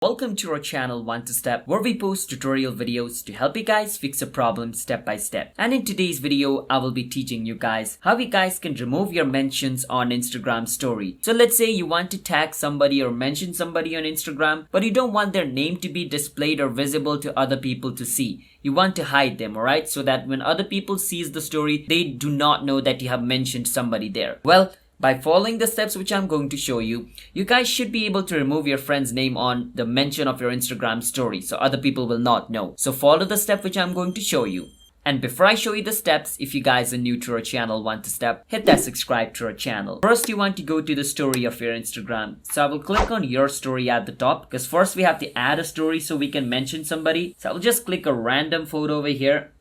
Welcome to our channel 1 to Step, where we post tutorial videos to help you guys fix a problem step by step. And in today's video, I will be teaching you guys how you guys can remove your mentions on Instagram story. So let's say you want to tag somebody or mention somebody on Instagram, but you don't want their name to be displayed or visible to other people to see. You want to hide them, alright? So that when other people sees the story, they do not know that you have mentioned somebody there. Well, by following the steps which I'm going to show you, you guys should be able to remove your friend's name on the mention of your Instagram story so other people will not know. So follow the step which I'm going to show you. And before I show you the steps, if you guys are new to our channel 1 to Step, hit that subscribe to our channel. First, you want to go to the story of your Instagram. So I will click on your story at the top because first we have to add a story so we can mention somebody. So I will just click a random photo over here.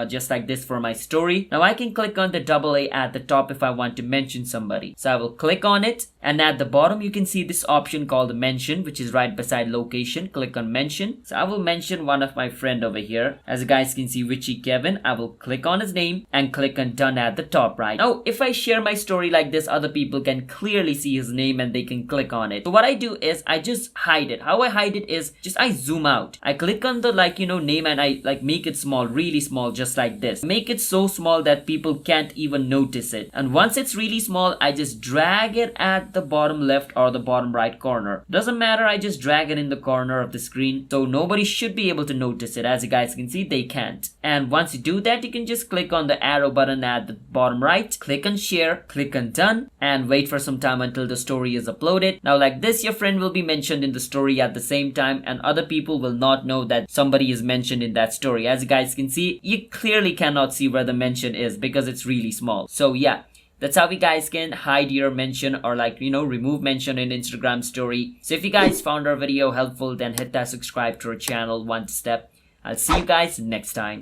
Just like this for my story. Now I can click on the double A at the top if I want to mention somebody. So I will click on it, and at the bottom you can see this option called mention, which is right beside location. Click on mention. So I will mention one of my friend over here. As you guys can see, Richie Kevin. I will click on his name and click on done at the top right. Now if I share my story like this, other people can clearly see his name and they can click on it. So what I do is I just hide it. How I hide it is just I zoom out. I click on the name and I make it small, really small, just like this. Make it so small that people can't even notice it. And once it's really small, I just drag it at the bottom left or the bottom right corner. Doesn't matter, I just drag it in the corner of the screen. So nobody should be able to notice it. As you guys can see, they can't. And once you do that, you can just click on the arrow button at the bottom right. Click on share, click on done, and wait for some time until the story is uploaded. Now like this, your friend will be mentioned in the story at the same time, and other people will not know that somebody is mentioned in that story. As you guys can see, you clearly cannot see where the mention is because it's really small. So yeah, that's how you guys can hide your mention or remove mention in Instagram story. So if you guys found our video helpful, then hit that subscribe to our channel 1 Step. I'll see you guys next time.